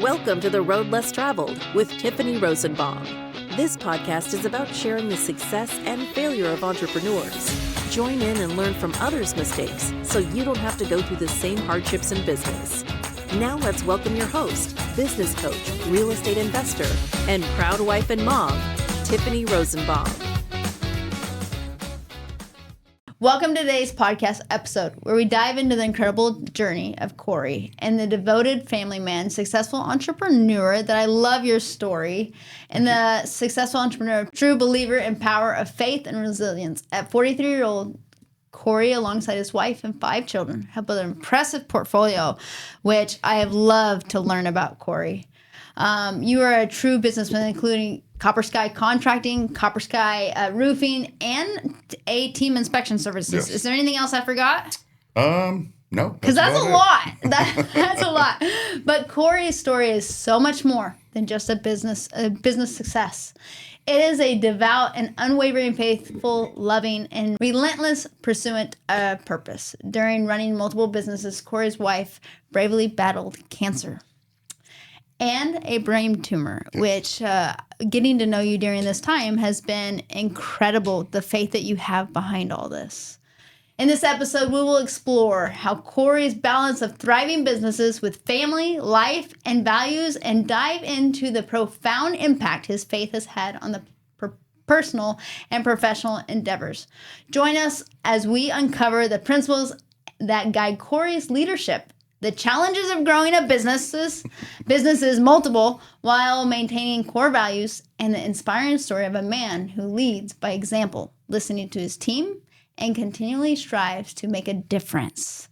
Welcome to The Road Less Traveled with Tiffany Rosenbaum. This podcast is about sharing the success and failure of entrepreneurs. Join in and learn from others' mistakes so you don't have to go through the same hardships in business. Now let's welcome your host, business coach, real estate investor, and proud wife and mom, Tiffany Rosenbaum. Welcome to today's podcast episode where we dive into the incredible journey of Corey and the devoted family man, successful entrepreneur that I love your story, and the successful entrepreneur, true believer in power of faith and resilience. At 43-year-old, Corey, alongside his wife and 5 children, have built an impressive portfolio, which I have loved to learn about Corey. You are a true businessman, including Copper Sky Contracting, Copper Sky Roofing, and A-Team Inspection Services. Yes. Is there anything else I forgot? No. Because that's a lot. That's a lot. But Corey's story is so much more than just a business success. It is a devout and unwavering, faithful, loving, and relentless pursuit of purpose. During running multiple businesses, Corey's wife bravely battled cancer and a brain tumor, which getting to know you during this time has been incredible, the faith that you have behind all this. In this episode, we will explore how Corey's balance of thriving businesses with family, life, and values, and dive into the profound impact his faith has had on the personal and professional endeavors. Join us as we uncover the principles that guide Corey's leadership, the challenges of growing a businesses multiple while maintaining core values, and the inspiring story of a man who leads by example, listening to his team, and continually strives to make a difference.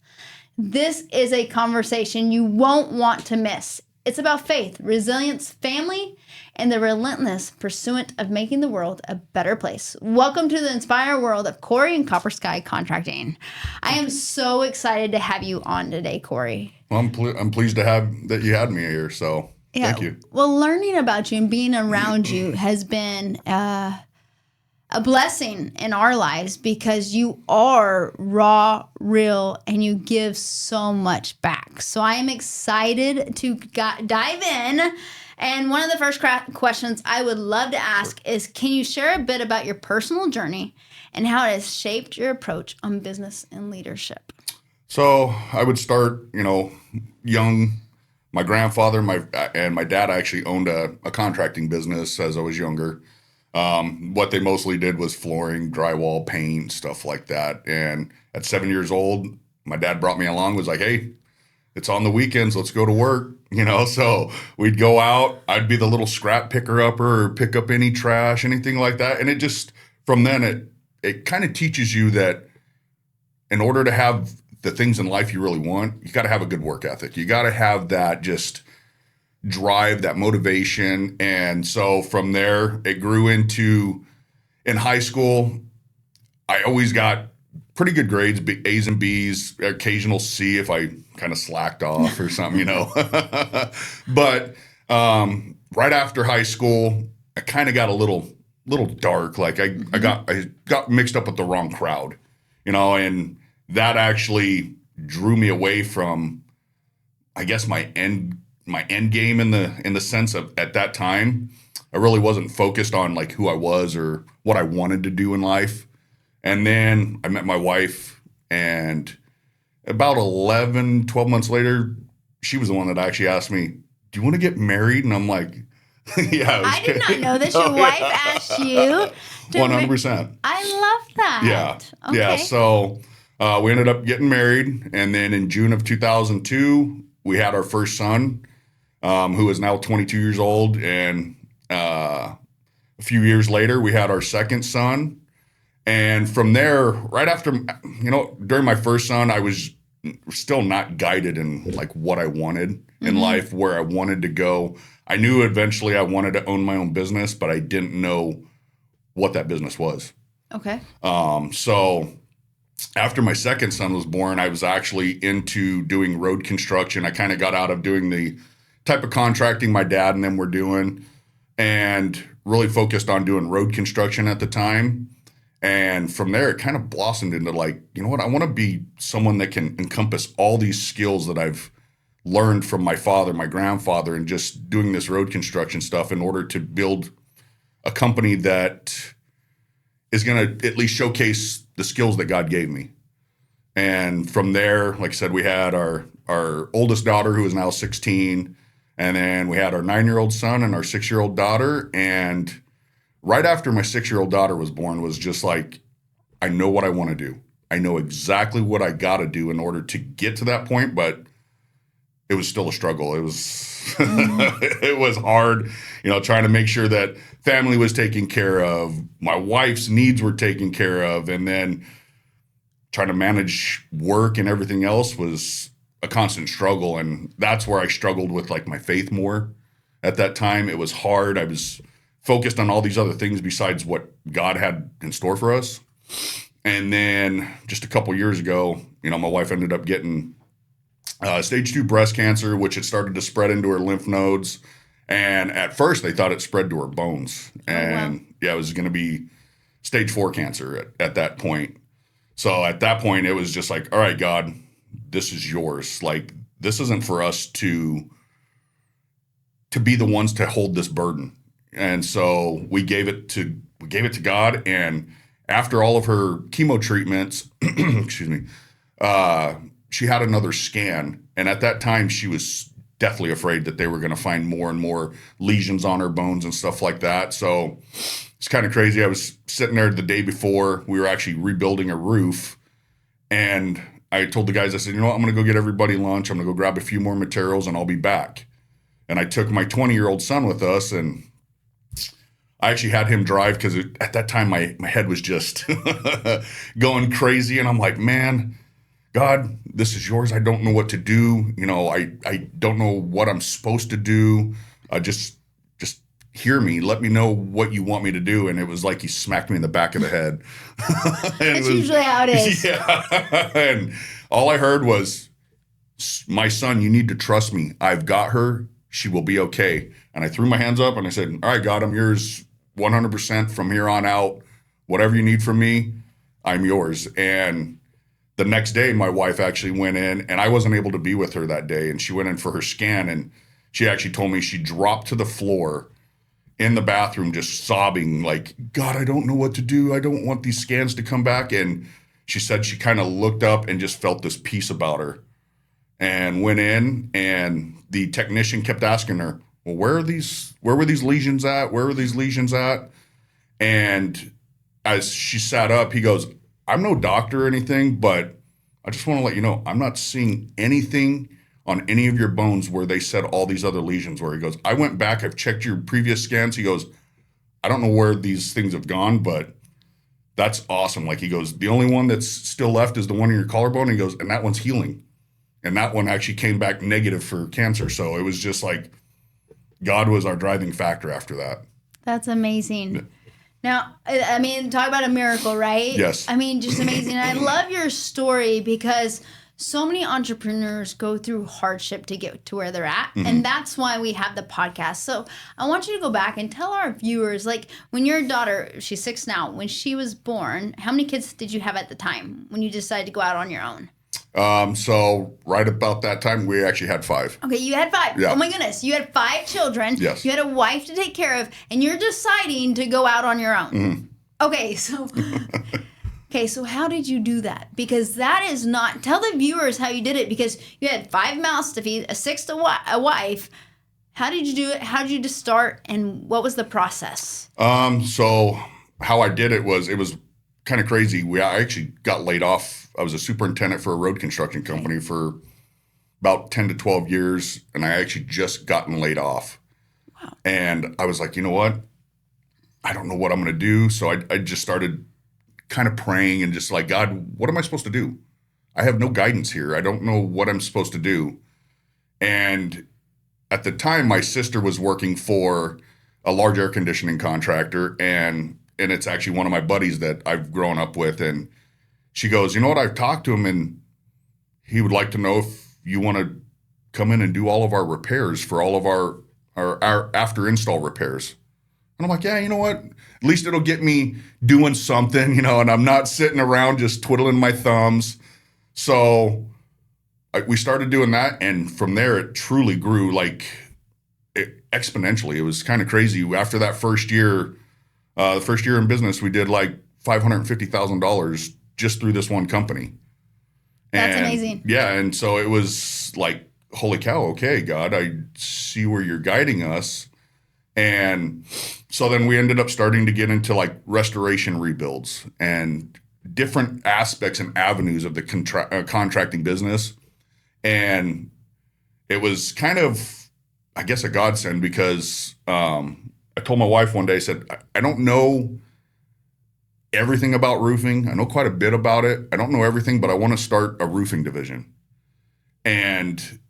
This is a conversation you won't want to miss. It's about faith, resilience, family, and the relentless pursuit of making the world a better place. Welcome to the inspired world of Corey and Copper Sky Contracting. I am so excited to have you on today, Corey. Well, I'm pleased to have that you had me here, so thank you. Well, learning about you and being around you has been a blessing in our lives because you are raw, real, and you give so much back. So I am excited to dive in. And one of the first questions I would love to ask is, can you share a bit about your personal journey and how it has shaped your approach on business and leadership? So I would start, young. My grandfather and my dad actually owned a contracting business as I was younger. What they mostly did was flooring, drywall, paint, stuff like that. And at 7 years old, my dad brought me along, was like, hey, it's on the weekends, let's go to work, So we'd go out, I'd be the little scrap picker upper or pick up any trash, anything like that. And it just, from then, it kind of teaches you that in order to have the things in life you really want, you got to have a good work ethic. You got to have that just drive, that motivation. And so from there, it grew into, in high school, I always got pretty good grades, A's and B's, occasional C if I kind of slacked off or something, But right after high school, I kind of got a little dark. Like I got mixed up with the wrong crowd, and that actually drew me away from, I guess, my end game in the sense of, at that time, I really wasn't focused on like who I was or what I wanted to do in life. And then I met my wife, and about 12 months later, she was the one that actually asked me, do you want to get married? And I'm like, yeah. I did not know that your wife asked you. 100%. I love that. Yeah. Okay. Yeah. So we ended up getting married. And then in June of 2002, we had our first son, who is now 22 years old. And a few years later, we had our second son. And from there, right after, during my first son, I was still not guided in like what I wanted in life, where I wanted to go. I knew eventually I wanted to own my own business, but I didn't know what that business was. Okay. So after my second son was born, I was actually into doing road construction. I kind of got out of doing the type of contracting my dad and them were doing, and really focused on doing road construction at the time. And from there, it kind of blossomed into like, I want to be someone that can encompass all these skills that I've learned from my father, my grandfather, and just doing this road construction stuff in order to build a company that is going to at least showcase the skills that God gave me. And from there, like I said, we had our oldest daughter, who is now 16, and then we had our 9-year-old son and our 6-year-old daughter. And right after my 6-year-old daughter was born was just like, I know what I want to do. I know exactly what I got to do in order to get to that point, but it was still a struggle. It was it was hard, trying to make sure that family was taken care of, my wife's needs were taken care of, and then trying to manage work and everything else was a constant struggle. And that's where I struggled with like my faith more at that time. It was hard. I was focused on all these other things besides what God had in store for us. And then just a couple years ago, my wife ended up getting stage 2 breast cancer, which had started to spread into her lymph nodes. And at first they thought it spread to her bones. And it was going to be stage 4 cancer at that point. So at that point it was just like, all right, God, this is yours. Like, this isn't for us to be the ones to hold this burden. And so we gave it to God. And after all of her chemo treatments, excuse me, she had another scan. And at that time, she was deathly afraid that they were going to find more and more lesions on her bones and stuff like that. So it's kind of crazy. I was sitting there the day before we were actually rebuilding a roof. And I told the guys, I said, I'm going to go get everybody lunch. I'm going to go grab a few more materials and I'll be back. And I took my 20-year-old son with us, and I actually had him drive because at that time my head was just going crazy. And I'm like, man, God, this is yours. I don't know what to do. I don't know what I'm supposed to do. Just hear me. Let me know what you want me to do. And it was like he smacked me in the back of the head. That's usually how it is. Yeah. And all I heard was, my son, you need to trust me. I've got her. She will be okay. And I threw my hands up and I said, all right, God, I'm yours 100% from here on out. Whatever you need from me, I'm yours. And the next day, my wife actually went in, and I wasn't able to be with her that day. And she went in for her scan, and she actually told me she dropped to the floor in the bathroom, just sobbing, like, God, I don't know what to do. I don't want these scans to come back. And she said she kind of looked up and just felt this peace about her, and went in, and the technician kept asking her, well, where were these lesions at? Where were these lesions at? And as she sat up, he goes, I'm no doctor or anything, but I just want to let you know, I'm not seeing anything on any of your bones where they said all these other lesions were. He goes, I went back, I've checked your previous scans. He goes, I don't know where these things have gone, but that's awesome. Like, he goes, the only one that's still left is the one in your collarbone. He goes, and that one's healing. And that one actually came back negative for cancer. So it was just like, God was our driving factor after that. That's amazing. Yeah. Now, I mean, talk about a miracle, right? Yes. I mean, just amazing. And I love your story because so many entrepreneurs go through hardship to get to where they're at. Mm-hmm. And that's why we have the podcast. So I want you to go back and tell our viewers, like, when your daughter, she's 6 now, when she was born, how many kids did you have at the time when you decided to go out on your own? So right about that time, we actually had 5. Okay, you had 5. Yeah. Oh my goodness. You had 5 children. Yes. You had a wife to take care of, and you're deciding to go out on your own. Mm-hmm. Okay, so how did you do that? Because that is not, tell the viewers how you did it, because you had 5 mouths to feed, a 6th a wife. How did you do it? How did you just start, and what was the process? So how I did it was kind of crazy. I actually got laid off. I was a superintendent for a road construction company for about 10 to 12 years, and I actually just gotten laid off. Wow. And I was like, you know what? I don't know what I'm going to do. So I just started kind of praying and just like, God, what am I supposed to do? I have no guidance here. I don't know what I'm supposed to do. And at the time, my sister was working for a large air conditioning contractor, and it's actually one of my buddies that I've grown up with. And she goes, you know what? I've talked to him, and he would like to know if you want to come in and do all of our repairs for all of our after install repairs. And I'm like, yeah, you know what? At least it'll get me doing something, and I'm not sitting around just twiddling my thumbs. So we started doing that, and from there it truly grew exponentially. It was kind of crazy. After that first year, the first year in business, we did like $550,000 just through this one company. That's amazing. Yeah, and so it was like, holy cow, okay, God, I see where you're guiding us. And so then we ended up starting to get into like restoration rebuilds and different aspects and avenues of the contracting business. And it was kind of, I guess, a godsend because I told my wife one day, I said, I don't know everything about roofing. I know quite a bit about it. I don't know everything, but I want to start a roofing division. And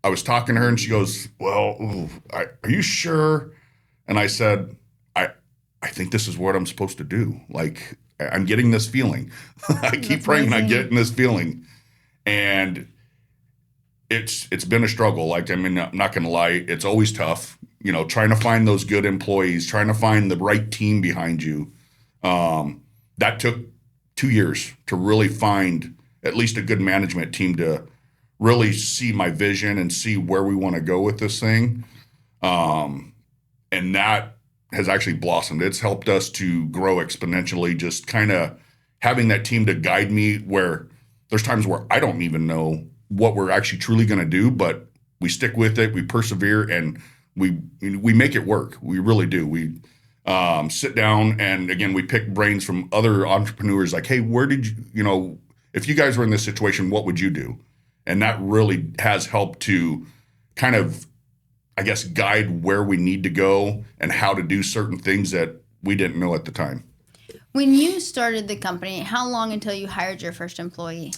I was talking to her and she goes, well, are you sure? And I said, I think this is what I'm supposed to do. Like, I'm getting this feeling. I keep praying and I'm getting this feeling. And it's been a struggle. Like, I mean, I'm not going to lie. It's always tough, trying to find those good employees, trying to find the right team behind you. That took 2 years to really find at least a good management team to really see my vision and see where we want to go with this thing. And that has actually blossomed. It's helped us to grow exponentially, just kind of having that team to guide me, where there's times where I don't even know what we're actually truly going to do, but we stick with it, we persevere, and we make it work. We really do. We sit down and, again, we pick brains from other entrepreneurs, like, hey, where did you, if you guys were in this situation, what would you do? And that really has helped to kind of, I guess, guide where we need to go and how to do certain things that we didn't know at the time. When you started the company, how long until you hired your first employee?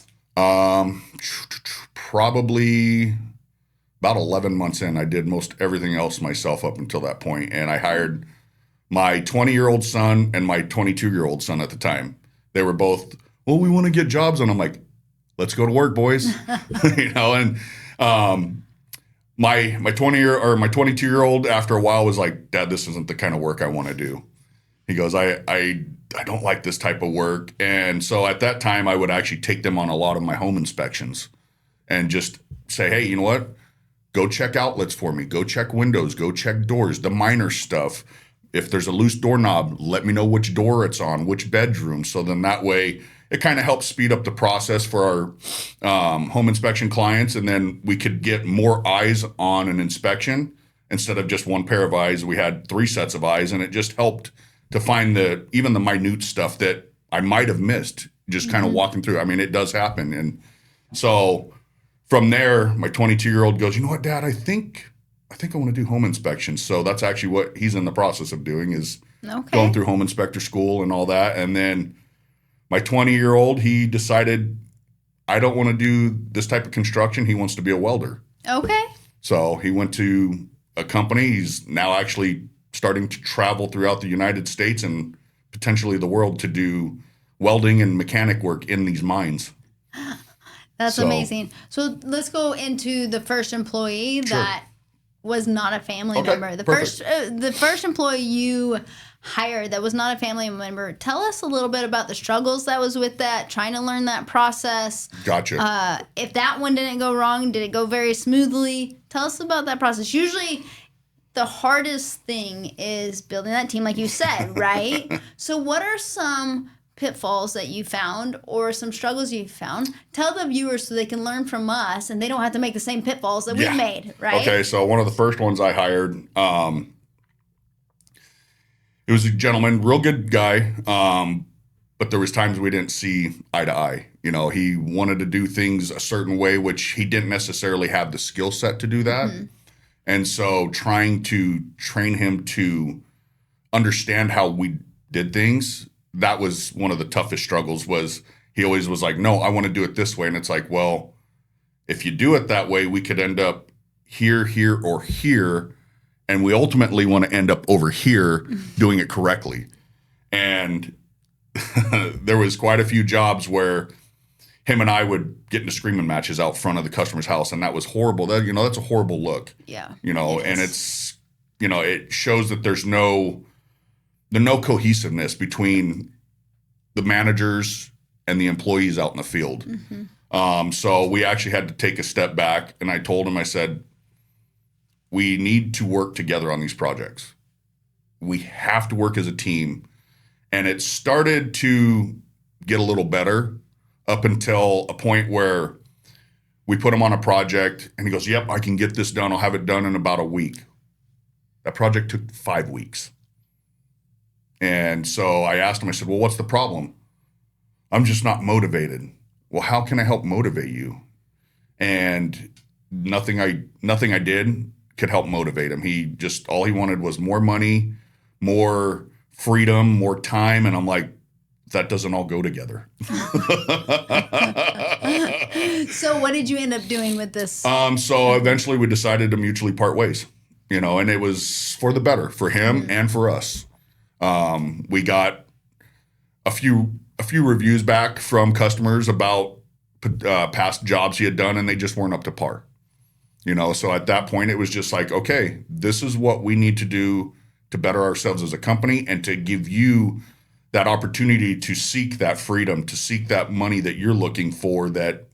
Probably about 11 months in. I did most everything else myself up until that point. And I hired my 20-year-old son and my 22-year-old son at the time. They were both, well, we want to get jobs. And I'm like, let's go to work, boys. And my 22-year-old after a while was like, Dad, this isn't the kind of work I want to do. He goes, I don't like this type of work. And so at that time, I would actually take them on a lot of my home inspections and just say, hey, you know what? Go check outlets for me. Go check windows. Go check doors, the minor stuff. If there's a loose doorknob, let me know which door it's on, which bedroom. So then that way it kind of helps speed up the process for our home inspection clients. And then we could get more eyes on an inspection. Instead of just one pair of eyes, we had 3 sets of eyes, and it just helped to find even the minute stuff that I might have missed just kind of walking through. I mean, it does happen. And so from there, my 22-year-old goes, you know what, Dad, I think I want to do home inspections. So that's actually what he's in the process of doing, is going through home inspector school and all that. And then my 20-year-old, he decided, I don't want to do this type of construction. He wants to be a welder. Okay. So he went to a company. He's now actually starting to travel throughout the United States and potentially the world to do welding and mechanic work in these mines. That's amazing. So let's go into the first employee that was not a family member. The first employee you hired that was not a family member. Tell us a little bit about the struggles that was with that, trying to learn that process. Gotcha. If that one didn't go wrong, did it go very smoothly? Tell us about that process. Usually the hardest thing is building that team, like you said, right? So what are some pitfalls that you found or some struggles you found? Tell the viewers so they can learn from us and they don't have to make the same pitfalls that we've made, right? Okay, so one of the first ones I hired, it was a gentleman, real good guy, but there was times we didn't see eye to eye. He wanted to do things a certain way, which he didn't necessarily have the skill set to do that. Mm-hmm. And so trying to train him to understand how we did things, that was one of the toughest struggles. Was he always was like, no, I want to do it this way. And it's like, well, if you do it that way, we could end up here, or here. And we ultimately want to end up over here doing it correctly. And there was quite a few jobs where him and I would get into screaming matches out front of the customer's house. And that was horrible. That's a horrible look. Yeah. And it's, it shows that there's no cohesiveness between the managers and the employees out in the field. Mm-hmm. So we actually had to take a step back, and I told him, I said, we need to work together on these projects. We have to work as a team. And it started to get a little better up until a point where we put him on a project and he goes, yep, I can get this done. I'll have it done in about a week. That project took 5 weeks. And so I asked him, I said, well, what's the problem? I'm just not motivated. Well, how can I help motivate you? And nothing I did could help motivate him. All he wanted was more money, more freedom, more time. And I'm like, that doesn't all go together. So what did you end up doing with this? So eventually we decided to mutually part ways, and it was for the better for him and for us. We got a few reviews back from customers about past jobs he had done, and they just weren't up to par. So at that point, it was just like, okay, this is what we need to do to better ourselves as a company and to give you that opportunity to seek that freedom, to seek that money that you're looking for that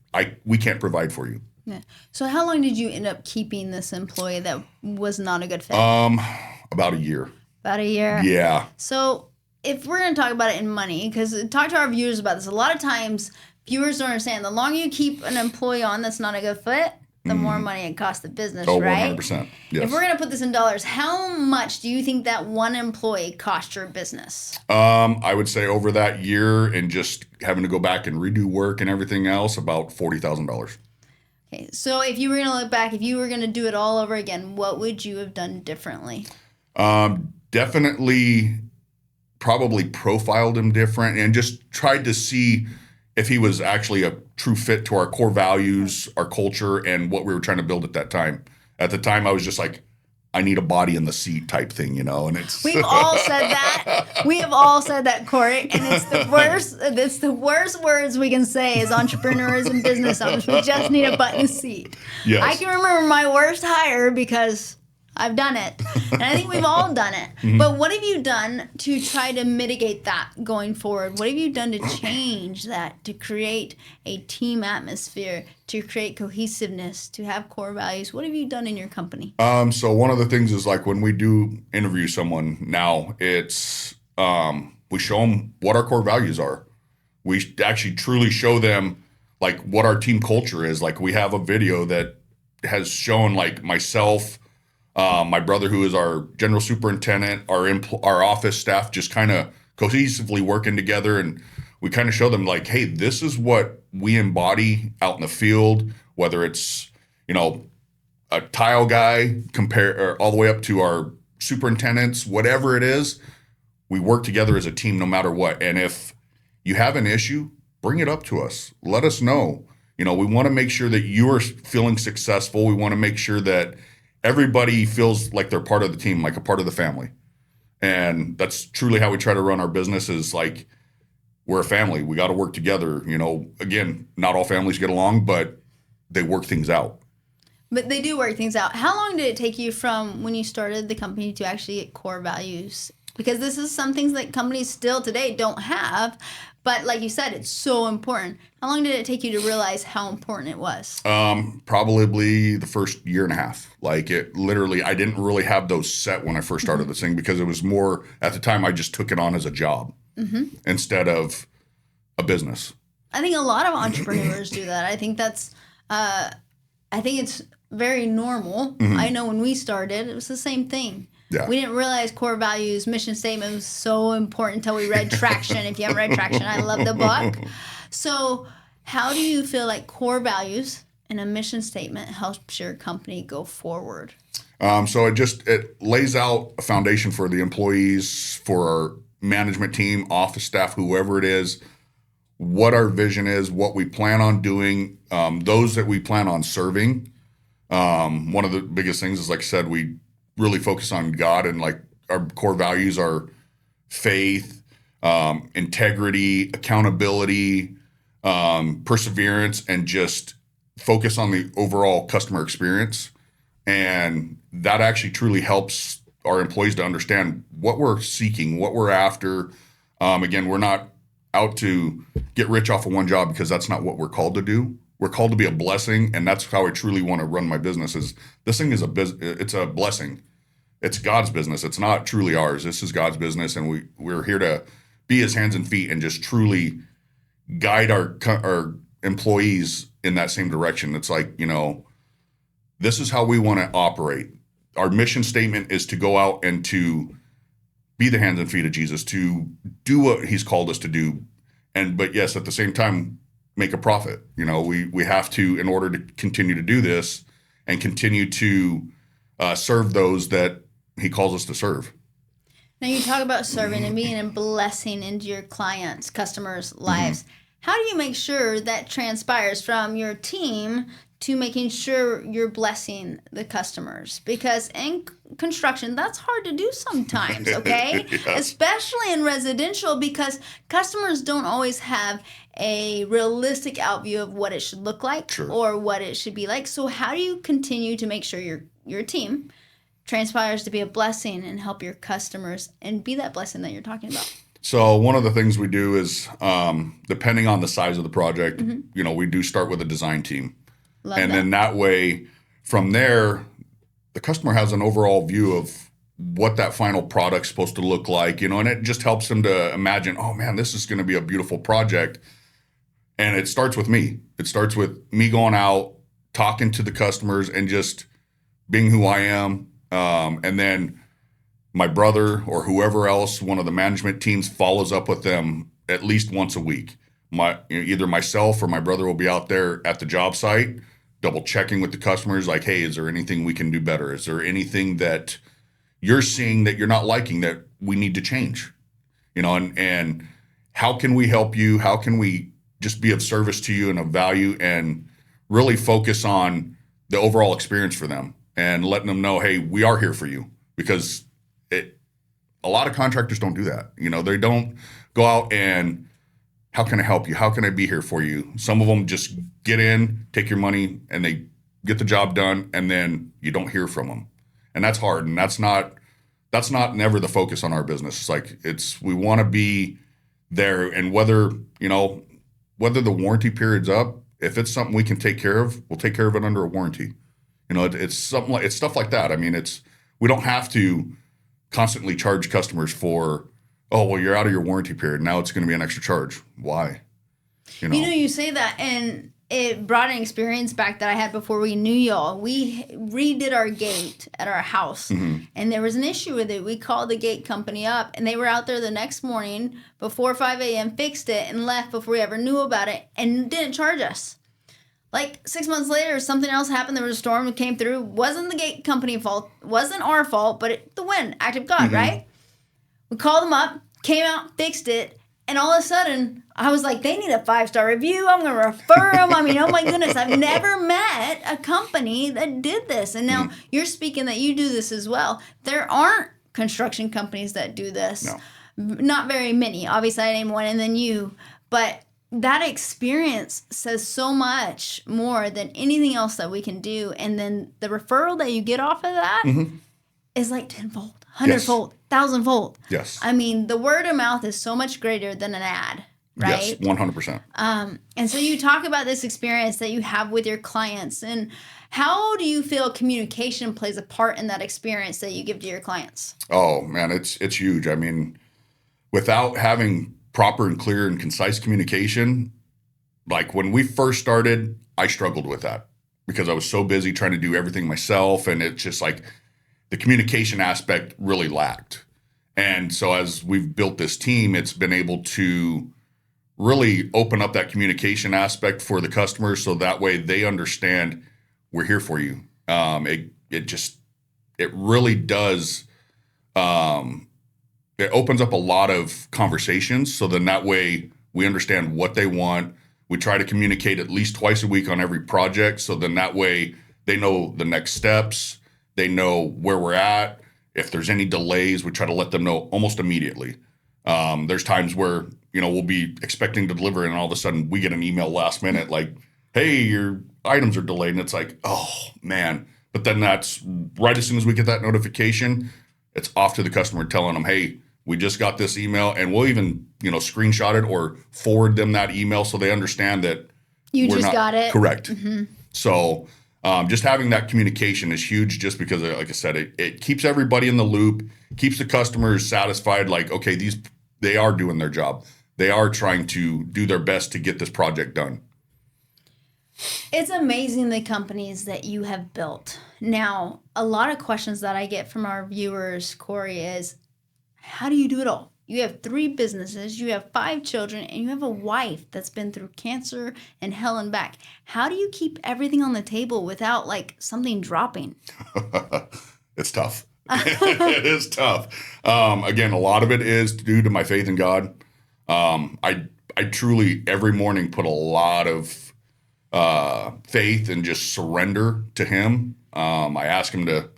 we can't provide for you. Yeah. So how long did you end up keeping this employee that was not a good fit? About a year. About a year? Yeah. So if we're going to talk about it in money, because talk to our viewers about this. A lot of times viewers don't understand the longer you keep an employee on that's not a good fit, the more money it costs the business, right? 100%. Yes. If we're going to put this in dollars, how much do you think that one employee cost your business? I would say over that year and just having to go back and redo work and everything else, about $40,000. Okay, so if you were going to look back, if you were going to do it all over again, what would you have done differently? Definitely probably profiled him different and just tried to see if he was actually a true fit to our core values, our culture, and what we were trying to build at that time. At the time, I was just like, I need a body in the seat type thing, and it's... We've all said that. We have all said that, Corey, and it's the worst. It's the worst words we can say as entrepreneurs and business owners. We just need a butt in the seat. Yes. I can remember my worst hire because I've done it, and I think we've all done it. Mm-hmm. But what have you done to try to mitigate that going forward? What have you done to change that, to create a team atmosphere, to create cohesiveness, to have core values? What have you done in your company? So one of the things is like when we do interview someone now, it's we show them what our core values are. We actually truly show them like what our team culture is. Like we have a video that has shown like myself, my brother, who is our general superintendent, our office staff, just kind of cohesively working together. And we kind of show them like, hey, this is what we embody out in the field, whether it's, a tile guy or all the way up to our superintendents, whatever it is, we work together as a team no matter what. And if you have an issue, bring it up to us. Let us know. We want to make sure that you are feeling successful. We want to make sure that everybody feels like they're part of the team, like a part of the family. And that's truly how we try to run our business is like, we're a family. We got to work together. Again, not all families get along, but they work things out. But they do work things out. How long did it take you from when you started the company to actually get core values? Because this is some things that companies still today don't have. But like you said, it's so important. How long did it take you to realize how important it was? Probably the first year and a half. Like it literally, I didn't really have those set when I first started this thing because it was more, at the time, I just took it on as a job instead of a business. I think a lot of entrepreneurs do that. I think that's, I think it's very normal. I know when we started, it was the same thing. Yeah. We didn't realize core values, mission statement was so important until we read Traction. If you haven't read Traction, I love the book. So how do you feel like core values and a mission statement helps your company go forward? So it lays out a foundation for the employees, for our management team, office staff, whoever it is, what our vision is, what we plan on doing, those that we plan on serving. One of the biggest things is, like I said, we really focus on God, and like our core values are faith, integrity, accountability, perseverance, and just focus on the overall customer experience. And that actually truly helps our employees to understand what we're seeking, what we're after. Again, we're not out to get rich off of one job because that's not what we're called to do. we're called to be a blessing. And that's how I truly want to run my business. Is this thing is it's a blessing. It's God's business. It's not truly ours. This is God's business. And we're here to be his hands and feet and just truly guide our employees in that same direction. It's like, this is how we want to operate. Our mission statement is to go out and to be the hands and feet of Jesus, to do what he's called us to do. But yes, at the same time, make a profit. We have to, in order to continue to do this and continue to serve those that he calls us to serve. Now you talk about serving and being a blessing into your clients, customers' lives. How do you make sure that transpires from your team to making sure you're blessing the customers? Because in construction, that's hard to do sometimes, okay? Yes. Especially in residential, because customers don't always have a realistic outview of what it should look like or what it should be like. So how do you continue to make sure your team transpires to be a blessing and help your customers and be that blessing that you're talking about? So one of the things we do is, depending on the size of the project, we do start with a design team. Then that way, from there, the customer has an overall view of what that final product's supposed to look like, and it just helps them to imagine, oh man, this is going to be a beautiful project. And it starts with me. It starts with me going out, talking to the customers and just being who I am. And then my brother or whoever else, one of the management teams, follows up with them at least once a week. Either myself or my brother will be out there at the job site, double checking with the customers, like, hey, is there anything we can do better? Is there anything that you're seeing that you're not liking that we need to change? And how can we help you? How can we just be of service to you and of value, and really focus on the overall experience for them and letting them know, hey, we are here for you. Because a lot of contractors don't do that. They don't go out and, how can I help you? How can I be here for you? Some of them just get in, take your money, and they get the job done, and then you don't hear from them. And that's hard. And that's not never the focus on our business. We want to be there. And whether the warranty period's up, if it's something we can take care of, we'll take care of it under a warranty. It's stuff like that. I mean, we don't have to constantly charge customers for, oh, well, you're out of your warranty period. Now it's going to be an extra charge. Why? You say that, and it brought an experience back that I had before we knew y'all. We redid our gate at our house, and there was an issue with it. We called the gate company up, and they were out there the next morning before 5 a.m., fixed it, and left before we ever knew about it, and didn't charge us. Like 6 months later, something else happened. There was a storm that came through. Wasn't the gate company fault. Wasn't our fault, but the wind, act of God, right? We called them up, came out, fixed it, and all of a sudden, I was like, they need a 5-star review. I'm going to refer them. I mean, oh my goodness, I've never met a company that did this. And now you're speaking that you do this as well. There aren't construction companies that do this. No. Not very many. Obviously, I named one and then you. But that experience says so much more than anything else that we can do. And then the referral that you get off of that is like tenfold, 100-fold, 1,000-fold. Yes. I mean, the word of mouth is so much greater than an ad, right? Yes, 100%. And so you talk about this experience that you have with your clients, and how do you feel communication plays a part in that experience that you give to your clients? Oh, man, it's huge. I mean, without having proper and clear and concise communication, like when we first started, I struggled with that because I was so busy trying to do everything myself. And it's just like the communication aspect really lacked. And so as we've built this team, it's been able to really open up that communication aspect for the customers. So that way they understand we're here for you. It really does, it opens up a lot of conversations. So then that way we understand what they want. We try to communicate at least twice a week on every project. So then that way they know the next steps. They know where we're at. If there's any delays, we try to let them know almost immediately. There's times where, we'll be expecting to deliver and all of a sudden we get an email last minute like, hey, your items are delayed. And it's like, oh, man. But then that's right as soon as we get that notification, it's off to the customer telling them, hey, we just got this email, and we'll even, screenshot it or forward them that email so they understand that You just got it. Correct. Mm-hmm. So just having that communication is huge just because, like I said, it keeps everybody in the loop, keeps the customers satisfied. Like, okay, they are doing their job. They are trying to do their best to get this project done. It's amazing the companies that you have built. Now, a lot of questions that I get from our viewers, Corey, is how do you do it all? You have 3 businesses, you have 5 children, and you have a wife that's been through cancer and hell and back. How do you keep everything on the table without like something dropping? It's tough. It is tough. Again, a lot of it is due to my faith in God. I truly every morning put a lot of faith and just surrender to Him. I ask Him to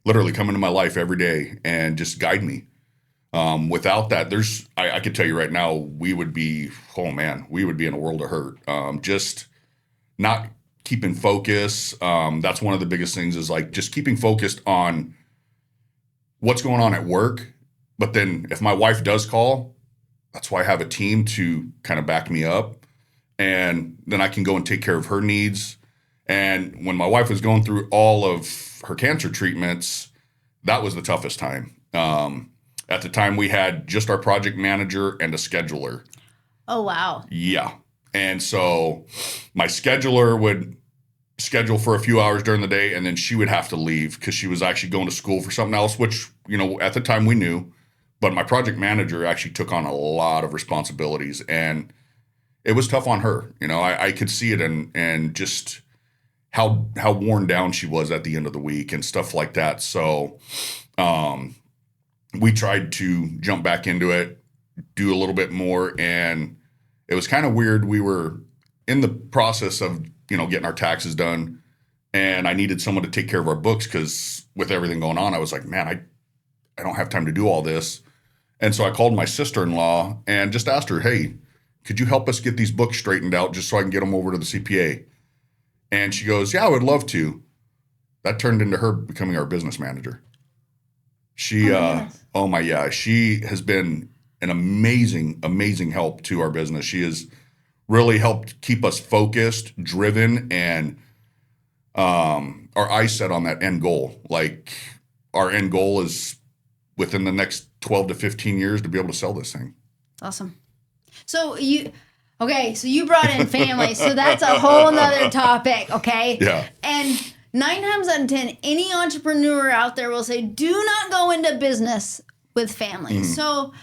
literally come into my life every day and just guide me. Without that, I could tell you right now, we would be in a world of hurt. Just not keeping focus. That's one of the biggest things is like just keeping focused on what's going on at work. But then if my wife does call, that's why I have a team to kind of back me up. And then I can go and take care of her needs. And when my wife was going through all of her cancer treatments, that was the toughest time. At the time, we had just our project manager and a scheduler. Oh, wow. Yeah. And so my scheduler would schedule for a few hours during the day, and then she would have to leave because she was actually going to school for something else, which, at the time we knew. But my project manager actually took on a lot of responsibilities, and it was tough on her. I could see it and just how worn down she was at the end of the week and stuff like that. So, we tried to jump back into it, do a little bit more, and it was kind of weird. We were in the process of, getting our taxes done, and I needed someone to take care of our books because with everything going on, I was like, man, I don't have time to do all this. And so I called my sister-in-law and just asked her, hey, could you help us get these books straightened out just so I can get them over to the CPA? And she goes, yeah, I would love to. That turned into her becoming our business manager. She, she has been an amazing, amazing help to our business. She has really helped keep us focused, driven, and our eyes set on that end goal. Like our end goal is within the next 12 to 15 years to be able to sell this thing. Awesome. So you brought in family, so that's a whole nother topic, okay? Yeah. And 9 times out of 10, any entrepreneur out there will say, do not go into business with family. Mm-hmm. So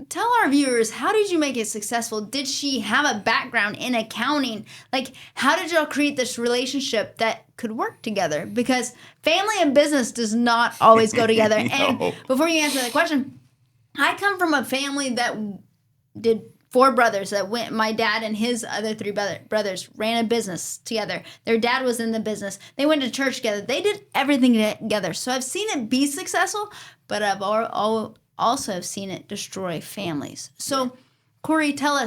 tell our viewers, how did you make it successful? Did she have a background in accounting? Like, how did y'all create this relationship that could work together? Because family and business does not always go together. No. And before you answer that question, I come from a family that did 4 brothers that went, my dad and his other 3 brothers ran a business together. Their dad was in the business. They went to church together. They did everything together. So I've seen it be successful, but I've also have seen it destroy families. So Corey, tell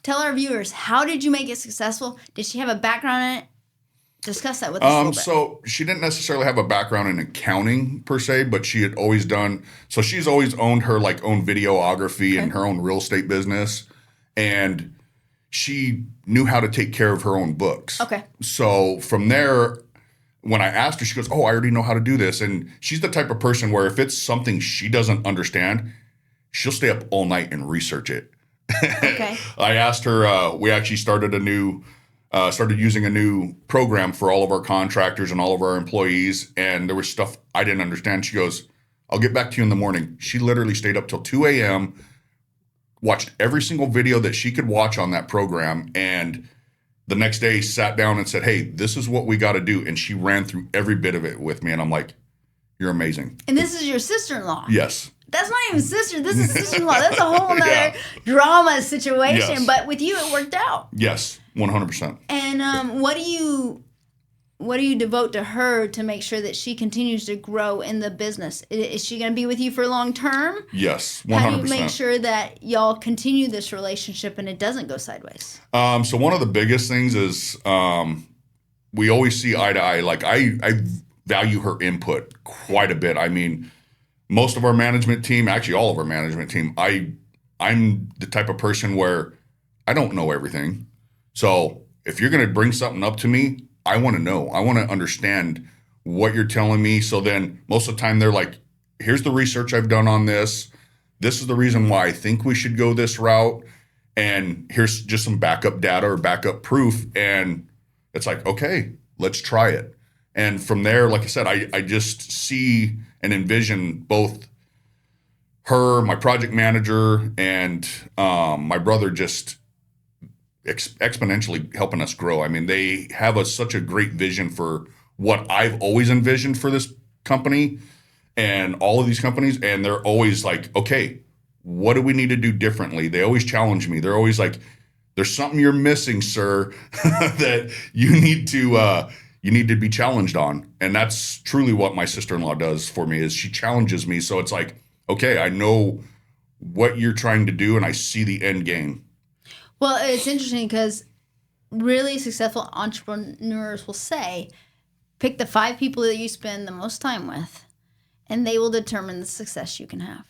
our viewers, how did you make it successful? Did she have a background in it? Discuss that with us a little bit. So she didn't necessarily have a background in accounting per se, but she had always she's always owned her own videography and her own real estate business. And she knew how to take care of her own books. Okay. So from there, when I asked her, she goes, oh, I already know how to do this. And she's the type of person where if it's something she doesn't understand, she'll stay up all night and research it. Okay. I asked her, we actually started using a new program for all of our contractors and all of our employees. And there was stuff I didn't understand. She goes, I'll get back to you in the morning. She literally stayed up till 2 a.m., watched every single video that she could watch on that program, and the next day sat down and said, hey, this is what we got to do. And she ran through every bit of it with me. And I'm like, you're amazing. And this is your sister-in-law. Yes. That's not even sister. This is sister-in-law. That's a whole other drama situation. Yes. But with you, it worked out. Yes, 100%. And what do you devote to her to make sure that she continues to grow in the business? Is she going to be with you for long term? Yes, 100%. How do you make sure that y'all continue this relationship and it doesn't go sideways? So one of the biggest things is we always see eye to eye. Like I value her input quite a bit. I mean, most of our management team, actually all of our management team, I'm the type of person where I don't know everything. So if you're going to bring something up to me, I want to know. I want to understand what you're telling me. So then most of the time they're like, here's the research I've done on this. This is the reason why I think we should go this route. And here's just some backup data or backup proof. And it's like, okay, let's try it. And from there, like I said, I just see and envision both her, my project manager, and my brother just exponentially helping us grow. I mean, they have such a great vision for what I've always envisioned for this company and all of these companies. And they're always like, okay, what do we need to do differently? They always challenge me. They're always like, there's something you're missing, sir, that you need to be challenged on. And that's truly what my sister-in-law does for me, is she challenges me. So it's like, okay, I know what you're trying to do and I see the end game. Well, it's interesting because really successful entrepreneurs will say, pick the 5 people that you spend the most time with, and they will determine the success you can have.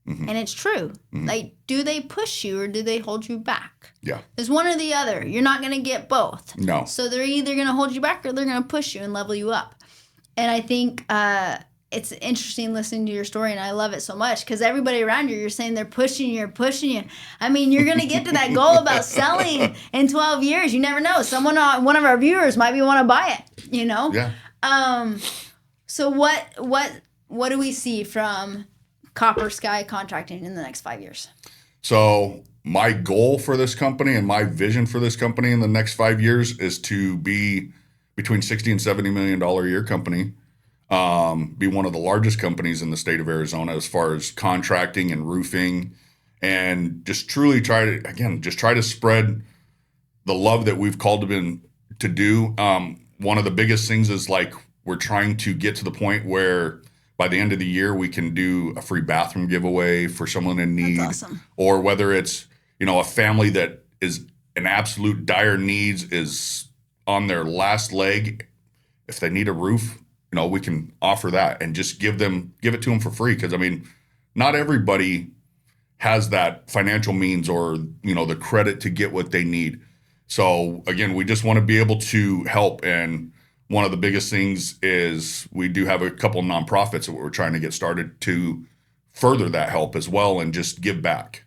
Mm-hmm. And it's true. Mm-hmm. Like, do they push you or do they hold you back? Yeah. There's one or the other. You're not going to get both. No. So they're either going to hold you back or they're going to push you and level you up. And I think it's interesting listening to your story, and I love it so much because everybody around you, you're saying they're pushing you. I mean, you're going to get to that goal about selling in 12 years. You never know. One of our viewers might want to buy it, you know? Yeah. So what do we see from Copper Sky Contracting in the next 5 years? So my goal for this company and my vision for this company in the next 5 years is to be between $60 and $70 million a year company. Be one of the largest companies in the state of Arizona as far as contracting and roofing, and just truly try to spread the love that we've called to do. One of the biggest things is like we're trying to get to the point where by the end of the year we can do a free bathroom giveaway for someone in need. That's awesome. Or whether it's, a family that is in absolute dire needs, is on their last leg. If they need a roof, we can offer that and just give it to them for free. Because, I mean, not everybody has that financial means or, the credit to get what they need. So, again, we just want to be able to help. And one of the biggest things is we do have a couple of nonprofits that we're trying to get started to further that help as well and just give back.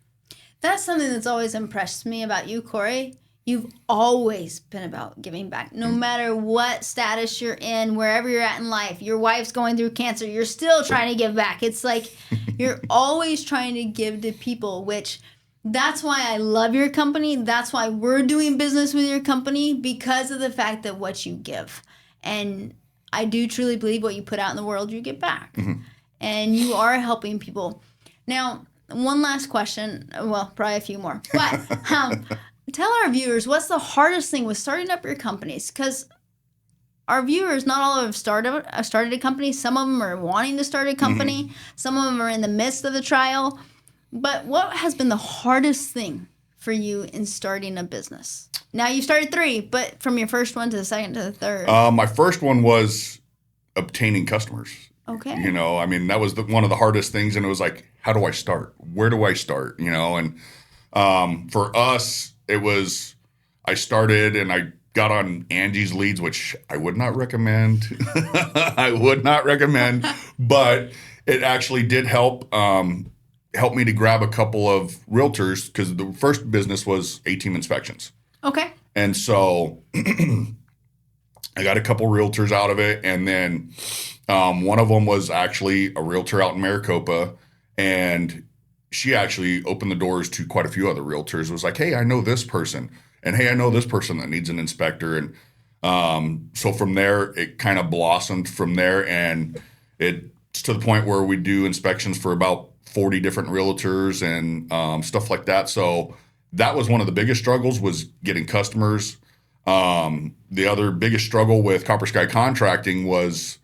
That's something that's always impressed me about you, Corey. You've always been about giving back. No matter what status you're in, wherever you're at in life, your wife's going through cancer, you're still trying to give back. It's like you're always trying to give to people, which that's why I love your company. That's why we're doing business with your company, because of the fact that what you give. And I do truly believe what you put out in the world, you get back. Mm-hmm. And you are helping people. Now, one last question. Well, probably a few more. But tell our viewers, what's the hardest thing with starting up your companies? Because our viewers, not all have started a company. Some of them are wanting to start a company. Mm-hmm. Some of them are in the midst of the trial. But what has been the hardest thing for you in starting a business? Now, you started 3, but from your first one to the second to the third. My first one was obtaining customers. Okay. I mean, that was one of the hardest things. And it was like, how do I start? Where do I start? And for us, it was, I started and I got on Angie's Leads, which I would not recommend. But it actually did help me to grab a couple of realtors, because the first business was A-team inspections. Okay. And so I got a couple realtors out of it. And then one of them was actually a realtor out in Maricopa, and she actually opened the doors to quite a few other realtors. It was like, hey, I know this person, and hey, I know this person that needs an inspector. And so from there, it kind of blossomed from there, and it's to the point where we do inspections for about 40 different realtors and stuff like that. So that was one of the biggest struggles, was getting customers. The other biggest struggle with Copper Sky Contracting was,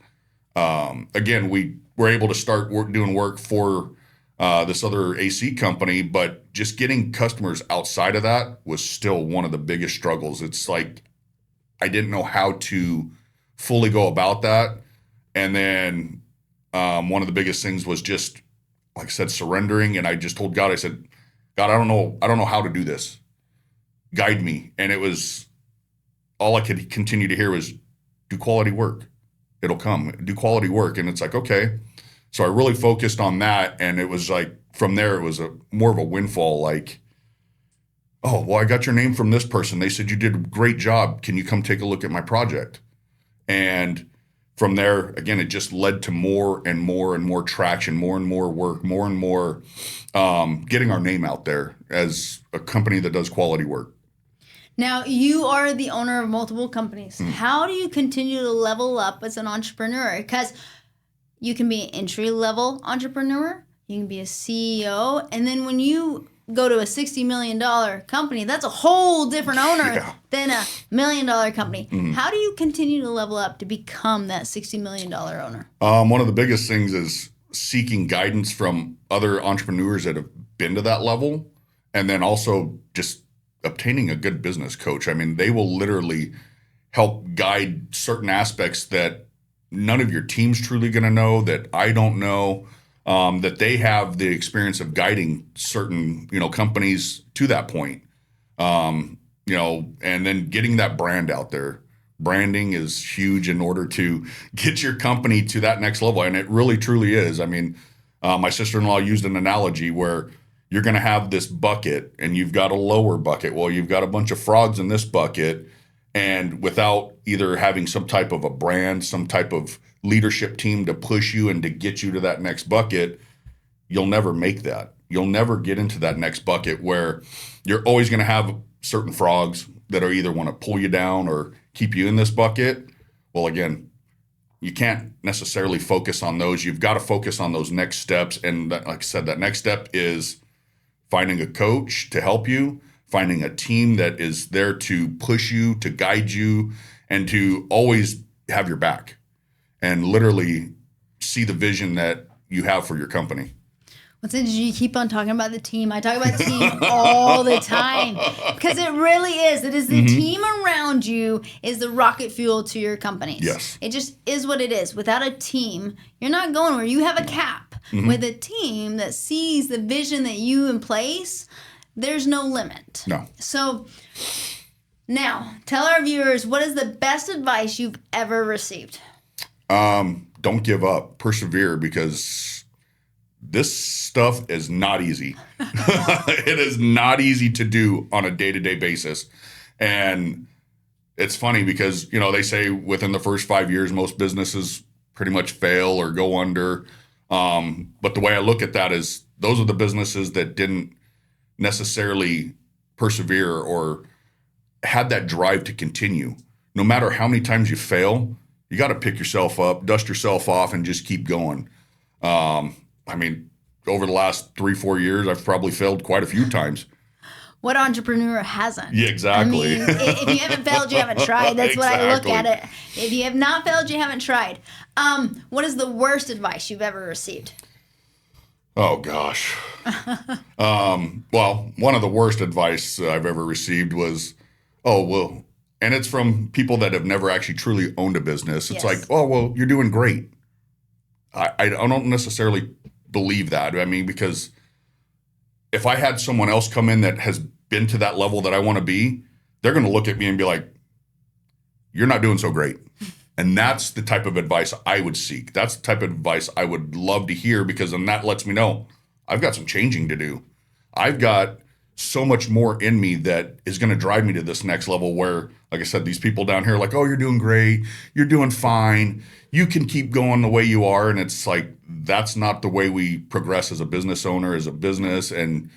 again, we were able to start doing work for this other AC company, but just getting customers outside of that was still one of the biggest struggles. It's like I didn't know how to fully go about that. And then one of the biggest things was just, like I said, surrendering. And I just told God, I said, God, I don't know how to do this. Guide me. And it was all I could continue to hear was, do quality work. It'll come. Do quality work. And it's like, okay. So I really focused on that. And it was like, from there, it was more of a windfall. Like, oh, well, I got your name from this person. They said you did a great job. Can you come take a look at my project? And from there, again, it just led to more and more and more traction, more and more work, more and more getting our name out there as a company that does quality work. Now, you are the owner of multiple companies. How do you continue to level up as an entrepreneur? Because you can be an entry-level entrepreneur, you can be a CEO, and then when you go to a $60 million company, that's a whole different owner than $1 million company. How do you continue to level up to become that $60 million owner? One of the biggest things is seeking guidance from other entrepreneurs that have been to that level, and then also just obtaining a good business coach. I mean, they will literally help guide certain aspects that none of your team's truly going to know, that I don't know, that they have the experience of guiding certain, companies to that point. And then getting that brand out there. Branding is huge in order to get your company to that next level. And it really, truly is. I mean, my sister-in-law used an analogy where you're going to have this bucket and you've got a lower bucket. Well, you've got a bunch of frogs in this bucket. And without either having some type of a brand, some type of leadership team to push you and to get you to that next bucket, you'll never make that. You'll never get into that next bucket, where you're always going to have certain frogs that are either want to pull you down or keep you in this bucket. Well, again, you can't necessarily focus on those. You've got to focus on those next steps. And like I said, that next step is finding a coach to help you, finding a team that is there to push you, to guide you, and to always have your back and literally see the vision that you have for your company. What's interesting, you keep on talking about the team. I talk about the team all the time because it really is. It is the team around you is the rocket fuel to your companies. Yes. It just is what it is. Without a team, you're not going where. You have a cap. With a team that sees the vision that you in place, there's no limit. No. So now, tell our viewers, what is the best advice you've ever received? Don't give up. Persevere, because this stuff is not easy. It is not easy to do on a day-to-day basis. And it's funny because, they say within the first 5 years, most businesses pretty much fail or go under. But the way I look at that is those are the businesses that didn't necessarily persevere or had that drive to continue. No matter how many times you fail, you got to pick yourself up, dust yourself off, and just keep going. I mean, over the last 3-4 years, I've probably failed quite a few times. What entrepreneur hasn't? Yeah, exactly. I mean, if you haven't failed, you haven't tried. That's what I look at it. If you have not failed, you haven't tried. What is the worst advice you've ever received? Oh, gosh. Well, one of the worst advice I've ever received was, and it's from people that have never actually truly owned a business. It's like, you're doing great. I don't necessarily believe that. I mean, because if I had someone else come in that has been to that level that I want to be, they're going to look at me and be like, you're not doing so great. And that's the type of advice I would seek. That's the type of advice I would love to hear, because then that lets me know I've got some changing to do. I've got so much more in me that is going to drive me to this next level where, like I said, these people down here are like, oh, you're doing great. You're doing fine. You can keep going the way you are. And it's like, that's not the way we progress as a business owner, as a business, and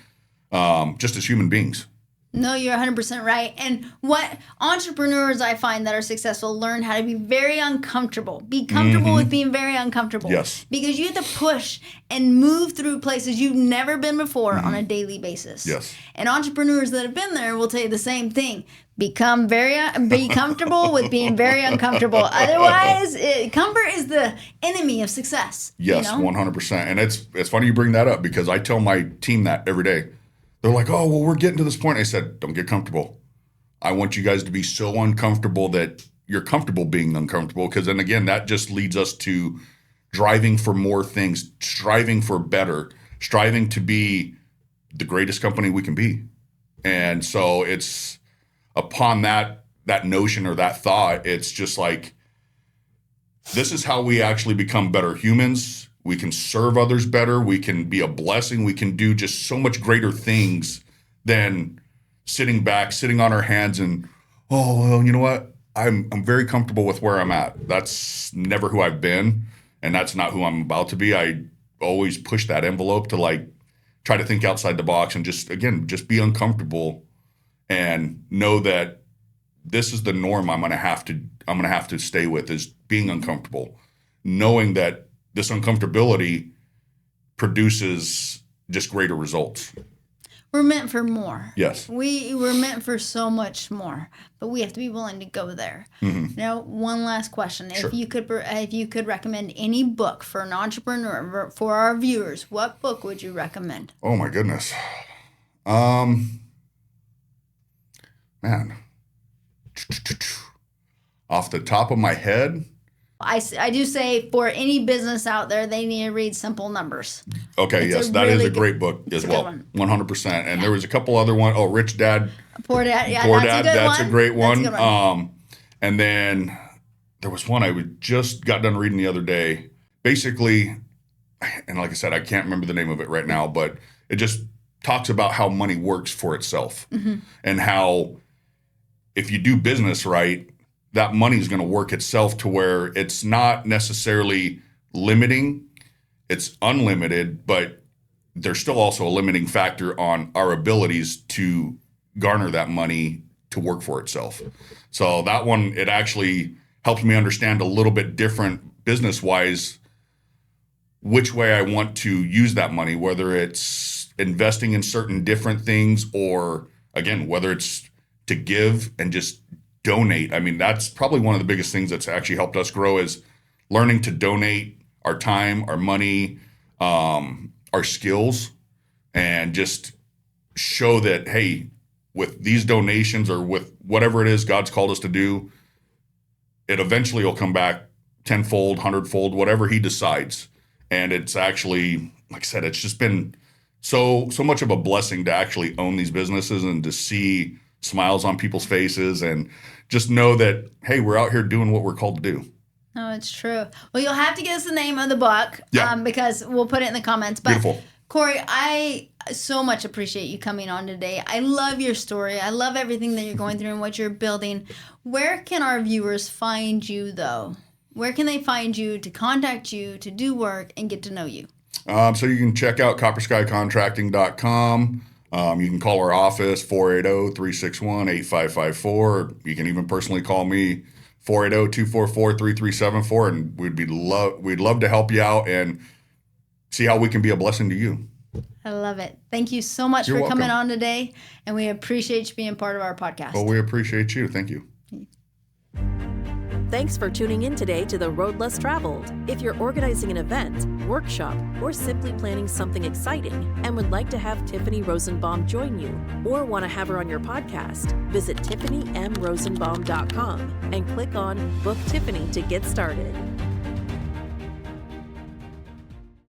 just as human beings. No, you're 100% right. And what entrepreneurs I find that are successful learn how to be very uncomfortable. Be comfortable with being very uncomfortable. Yes. Because you have to push and move through places you've never been before on a daily basis. Yes. And entrepreneurs that have been there will tell you the same thing. Be comfortable with being very uncomfortable. Otherwise, comfort is the enemy of success. Yes, 100%. And it's funny you bring that up, because I tell my team that every day. They're like, oh, well, we're getting to this point. I said, don't get comfortable. I want you guys to be so uncomfortable that you're comfortable being uncomfortable, because then again, that just leads us to driving for more things, striving for better, striving to be the greatest company we can be. And so it's upon that that notion or that thought. It's just like, this is how we actually become better humans. We can serve others better. We can be a blessing. We can do just so much greater things than sitting back, sitting on our hands and, oh, well, you know what? I'm very comfortable with where I'm at. That's never who I've been, and that's not who I'm about to be. I always push that envelope to like try to think outside the box and just be uncomfortable and know that this is the norm I'm gonna have to stay with, is being uncomfortable, knowing that this uncomfortability produces just greater results. We're meant for more. Yes. We're meant for so much more, but we have to be willing to go there. Mm-hmm. Now, one last question. Sure. If you could recommend any book for an entrepreneur, for our viewers, what book would you recommend? Oh my goodness. Man. Off the top of my head, I do say for any business out there, they need to read Simple Numbers. Okay, yes, that is a great book as well. 100%. And there was a couple other ones. Oh, Rich Dad, Poor Dad. Yeah, Poor that's Dad. a good That's one. a great one. That's a good one. And then there was one I just got done reading the other day. Basically, and like I said, I can't remember the name of it right now, but it just talks about how money works for itself, and how if you do business right, that money is going to work itself to where it's not necessarily limiting, it's unlimited, but there's still also a limiting factor on our abilities to garner that money to work for itself. So that one, it actually helps me understand a little bit different business-wise which way I want to use that money, whether it's investing in certain different things or, again, whether it's to give and just donate. I mean, that's probably one of the biggest things that's actually helped us grow, is learning to donate our time, our money, our skills, and just show that, hey, with these donations or with whatever it is God's called us to do, it eventually will come back tenfold, hundredfold, whatever he decides. And it's actually, like I said, it's just been so much of a blessing to actually own these businesses and to see smiles on people's faces and just know that, hey, we're out here doing what we're called to do. No, it's true. Well, you'll have to give us the name of the book, because we'll put it in the comments. But Beautiful. Corey, I so much appreciate you coming on today. I love your story. I love everything that you're going through and what you're building. Where can our viewers find you, though? Where can they find you to contact you, to do work, and get to know you? So you can check out copperskycontracting.com. You can call our office, 480-361-8554. You can even personally call me, 480-244-3374, and we'd love to help you out and see how we can be a blessing to you. I love it. Thank you so much You're for welcome. coming on today, and we appreciate you being part of our podcast. Well, we appreciate you. Thank you. Thanks for tuning in today to The Road Less Traveled. If you're organizing an event, workshop, or simply planning something exciting and would like to have Tiffany Rosenbaum join you or want to have her on your podcast, visit TiffanyMRosenbaum.com and click on Book Tiffany to get started.